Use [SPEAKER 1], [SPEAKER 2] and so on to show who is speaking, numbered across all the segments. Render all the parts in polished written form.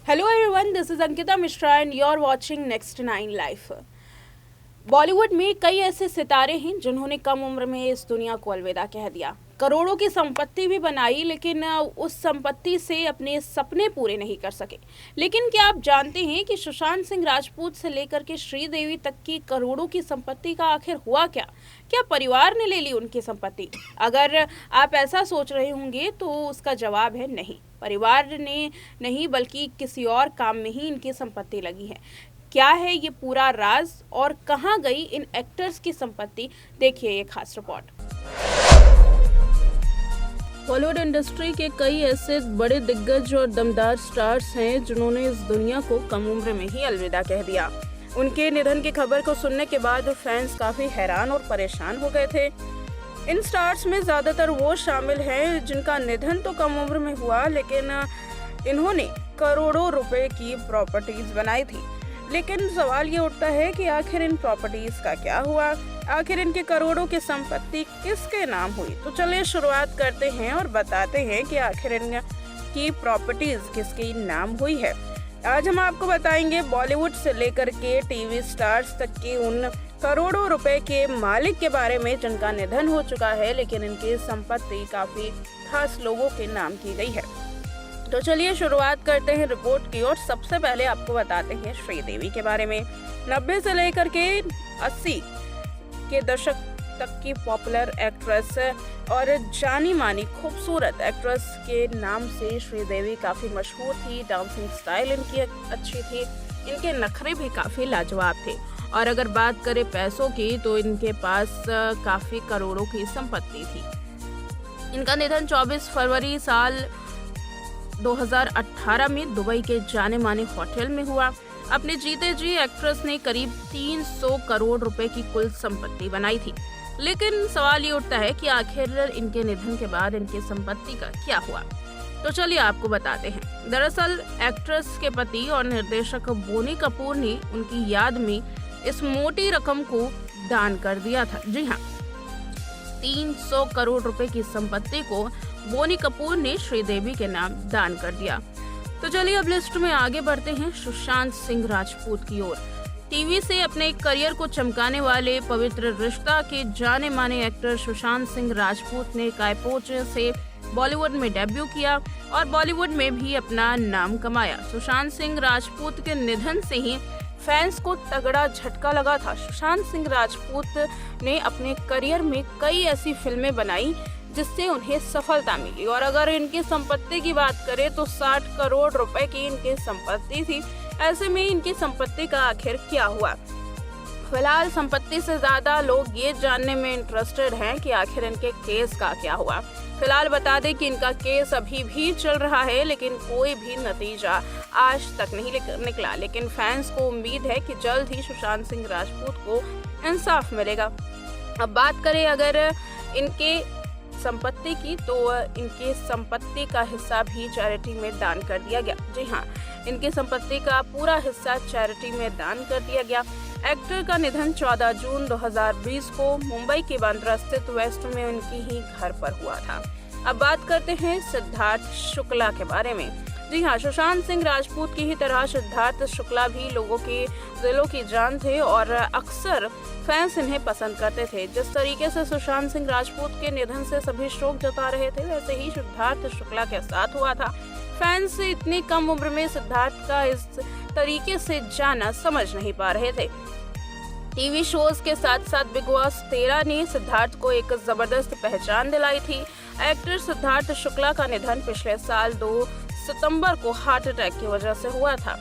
[SPEAKER 1] Hello everyone, this is Ankita Mishra and you're watching Next 9 Life. Bollywood में कई ऐसे सितारे हैं जिन्होंने कम उम्र में इस दुनिया को अलविदा कह दिया। करोड़ों की संपत्ति भी बनाई लेकिन उस संपत्ति से अपने सपने पूरे नहीं कर सके। लेकिन क्या आप जानते हैं कि सुशांत सिंह राजपूत से लेकर के श्रीदेवी तक की करोड़ों की संपत्ति का आखिर हुआ क्या? क्या परिवार ने ले ली उनकी संपत्ति? अगर आप ऐसा सोच रहे होंगे तो उसका जवाब है नहीं। परिवार ने नहीं बल्कि किसी और काम में ही इनकी संपत्ति लगी है। क्या है ये पूरा राज और कहां गई इन एक्टर्स की संपत्ति? देखिए ये खास रिपोर्ट। बॉलीवुड इंडस्ट्री के कई ऐसे बड़े दिग्गज और दमदार स्टार्स हैं जिन्होंने इस दुनिया को कम उम्र में ही अलविदा कह दिया। उनके निधन की खबर को सुनने के बाद फैंस काफी हैरान और परेशान हो गए थे। इन स्टार्स में ज्यादातर वो शामिल हैं जिनका निधन तो कम उम्र में हुआ लेकिन इन्होंने करोड़ों रुपए की प्रॉपर्टीज बनाई थी। लेकिन सवाल ये उठता है कि आखिर इन प्रॉपर्टीज का क्या हुआ? आखिर इनके करोड़ों की संपत्ति किसके नाम हुई? तो चलिए शुरुआत करते हैं और बताते हैं कि आखिर इनकी प्रॉपर्टीज किसके नाम हुई है। आज हम आपको बताएंगे बॉलीवुड से लेकर के टीवी स्टार्स तक के उन करोड़ों रुपए के मालिक के बारे में जिनका निधन हो चुका है लेकिन इनकी संपत्ति काफी खास लोगों के नाम की गई है। तो चलिए शुरुआत करते हैं रिपोर्ट की और सबसे पहले आपको बताते हैं श्रीदेवी के बारे में। 90 से लेकर के 80 के दशक तक की पॉपुलर एक्ट्रेस और जानी मानी खूबसूरत एक्ट्रेस के नाम से श्रीदेवी काफ़ी मशहूर थी। डांसिंग स्टाइल इनकी अच्छी थी, इनके नखरे भी काफ़ी लाजवाब थे। और अगर बात करें पैसों की तो इनके पास काफ़ी करोड़ों की संपत्ति थी। इनका निधन 24 फरवरी साल 2018 में दुबई के जाने माने होटल में हुआ। अपने जीते जी एक्ट्रेस ने करीब 300 करोड़ रुपए की कुल संपत्ति बनाई थी। लेकिन सवाल ये उठता है कि आखिर इनके निधन के बाद इनकी संपत्ति का क्या हुआ? तो चलिए आपको बताते हैं। दरअसल एक्ट्रेस के पति और निर्देशक बोनी कपूर ने उनकी याद में इस मोटी रकम को दान कर दिया था। जी हाँ, 300 करोड़ रुपए की संपत्ति को बोनी कपूर ने श्रीदेवी के नाम दान कर दिया। तो चलिए अब लिस्ट में आगे बढ़ते हैं सुशांत सिंह राजपूत की ओर। टीवी से अपने करियर को चमकाने वाले पवित्र रिश्ता के जाने माने एक्टर सुशांत सिंह राजपूत ने कायपोच से बॉलीवुड में डेब्यू किया और बॉलीवुड में भी अपना नाम कमाया। सुशांत सिंह राजपूत के निधन से ही फैंस को तगड़ा झटका लगा था। सुशांत सिंह राजपूत ने अपने करियर में कई ऐसी फिल्में बनाई जिससे उन्हें सफलता मिली। और अगर इनकी संपत्ति की बात करें तो 60 करोड़ रुपए की इनकी संपत्ति थी। ऐसे में इनकी संपत्ति का आखिर क्या हुआ? फिलहाल संपत्ति से ज्यादा लोग ये जानने में इंटरेस्टेड हैं कि आखिर इनके केस का क्या हुआ। फिलहाल बता दें कि इनका केस अभी भी चल रहा है लेकिन कोई भी नतीजा आज तक नहीं निकला। लेकिन फैंस को उम्मीद है कि जल्द ही सुशांत सिंह राजपूत को इंसाफ मिलेगा। अब बात करें अगर इनके संपत्ति की तो इनकी संपत्ति का हिस्सा भी चैरिटी में दान कर दिया गया। जी हाँ, इनकी संपत्ति का पूरा हिस्सा चैरिटी में दान कर दिया गया। एक्टर का निधन 14 जून 2020 को मुंबई के बांद्रा स्थित वेस्ट में उनकी ही घर पर हुआ था। अब बात करते हैं सिद्धार्थ शुक्ला के बारे में। जी हाँ, सुशांत सिंह राजपूत की ही तरह सिद्धार्थ शुक्ला भी लोगों के दिलों की जान थे और अक्सर फैंस इन्हें पसंद करते थे। जिस तरीके से सुशांत सिंह राजपूत के निधन से सभी शोक जता रहे थे वैसे ही सिद्धार्थ शुक्ला के साथ हुआ था। फैंस इतनी कम उम्र में सिद्धार्थ का इस तरीके से जाना समझ नहीं पा रहे थे। टीवी शोज के साथ साथ बिग बॉस 13 ने सिद्धार्थ को एक जबरदस्त पहचान दिलाई थी। एक्टर सिद्धार्थ शुक्ला का निधन पिछले साल 2 सितंबर को हार्ट अटैक की वजह से हुआ था।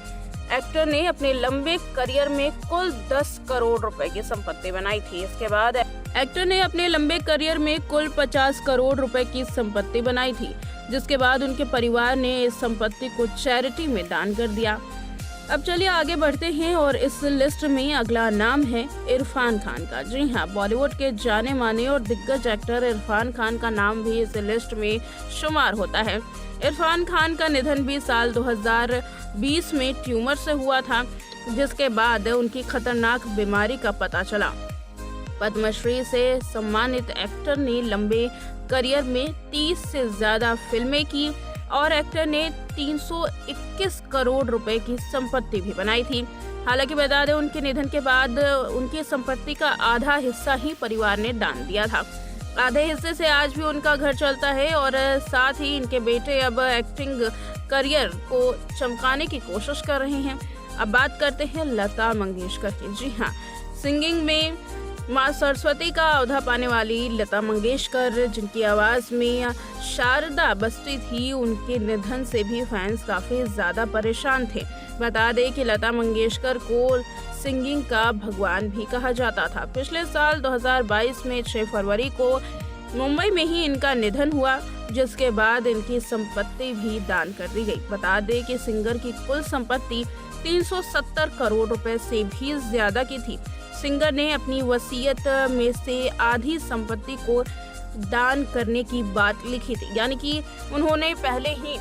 [SPEAKER 1] एक्टर ने अपने लंबे करियर में कुल 10 करोड़ रुपए की संपत्ति बनाई थी। इसके बाद एक्टर ने अपने लंबे करियर में कुल 50 करोड़ रुपए की संपत्ति बनाई थी, जिसके बाद उनके परिवार ने इस संपत्ति को चैरिटी में दान कर दिया। अब चलिए आगे बढ़ते हैं और इस लिस्ट में अगला नाम है इरफान खान का। जी हाँ, बॉलीवुड के जाने माने और दिग्गज एक्टर इरफान खान का नाम भी इस लिस्ट में शुमार होता है। इरफान खान का निधन भी साल 2020 में ट्यूमर से हुआ था, जिसके बाद उनकी खतरनाक बीमारी का पता चला। पद्मश्री से सम्मानित एक्टर ने लंबे करियर में 30 से ज्यादा फिल्में की और एक्टर ने 321 करोड़ रुपए की संपत्ति भी बनाई थी। हालांकि बता दें, उनके निधन के बाद उनकी संपत्ति का आधा हिस्सा ही परिवार ने दान दिया था। आधे हिस्से से आज भी उनका घर चलता है और साथ ही इनके बेटे अब एक्टिंग करियर को चमकाने की कोशिश कर रहे हैं। अब बात करते हैं लता मंगेशकर की। जी हाँ, सिंगिंग में माँ सरस्वती का औहदा पाने वाली लता मंगेशकर, जिनकी आवाज़ में शारदा बसती थी, उनके निधन से भी फैंस काफ़ी ज़्यादा परेशान थे। बता दें कि लता मंगेशकर को सिंगिंग का भगवान भी कहा जाता था। पिछले साल 2022 में 6 फरवरी को मुंबई में ही इनका निधन हुआ, जिसके बाद इनकी संपत्ति भी दान कर दी गई। बता दें कि सिंगर की कुल संपत्ति 370 करोड़ रुपए से भी ज्यादा की थी। सिंगर ने अपनी वसीयत में से आधी संपत्ति को दान करने की बात लिखी थी, यानी कि उन्होंने पहले ही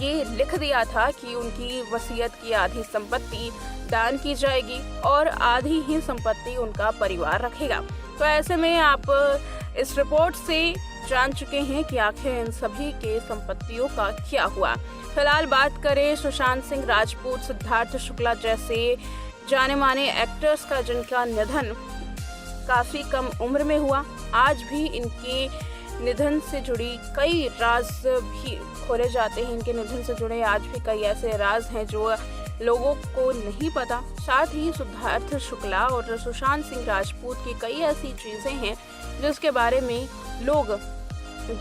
[SPEAKER 1] ये लिख दिया था कि उनकी वसीयत की आधी संपत्ति दान की जाएगी और आधी ही संपत्ति उनका परिवार रखेगा। तो ऐसे में आप इस रिपोर्ट से जान चुके हैं कि आखिर इन सभी के संपत्तियों का क्या हुआ। फिलहाल बात करें सुशांत सिंह राजपूत, सिद्धार्थ शुक्ला जैसे जाने माने एक्टर्स का, जिनका निधन काफ़ी कम उम्र में हुआ। आज भी इनके निधन से जुड़ी कई राज भी खोले जाते हैं। इनके निधन से जुड़े आज भी कई ऐसे राज हैं जो लोगों को नहीं पता। साथ ही सिद्धार्थ शुक्ला और सुशांत सिंह राजपूत की कई ऐसी चीज़ें हैं जिसके बारे में लोग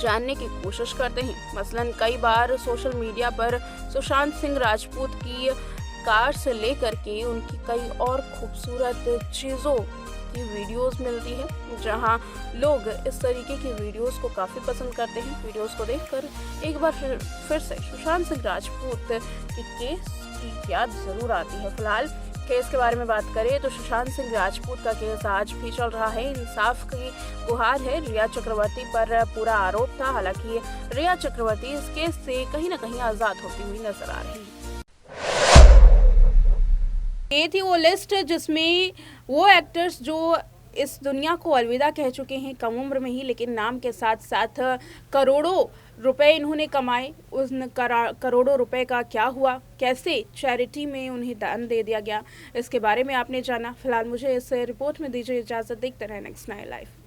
[SPEAKER 1] जानने की कोशिश करते हैं। मसलन कई बार सोशल मीडिया पर सुशांत सिंह राजपूत की कार से लेकर के उनकी कई और खूबसूरत चीज़ों की वीडियोस मिलती है, जहां लोग इस तरीके की वीडियोस को काफ़ी पसंद करते हैं। वीडियोस को देखकर एक बार फिर से सुशांत सिंह राजपूत के केस की याद ज़रूर आती है। फिलहाल केस के बारे में बात करें तो सुशांत सिंह राजपूत का केस आज भी चल रहा है। इंसाफ की गुहार है। रिया चक्रवर्ती पर पूरा आरोप था। हालांकि रिया चक्रवर्ती इस केस से कहीं ना कहीं आज़ाद होती हुई नजर आ रही है। ये थी वो लिस्ट जिसमें वो एक्टर्स जो इस दुनिया को अलविदा कह चुके हैं कम उम्र में ही, लेकिन नाम के साथ साथ करोड़ों रुपए इन्होंने कमाए। उन करोड़ों रुपए का क्या हुआ, कैसे चैरिटी में उन्हें दान दे दिया गया, इसके बारे में आपने जाना। फिलहाल मुझे इस रिपोर्ट में दीजिए इजाज़त। देखते रहें नेक्स्ट नाइन लाइव।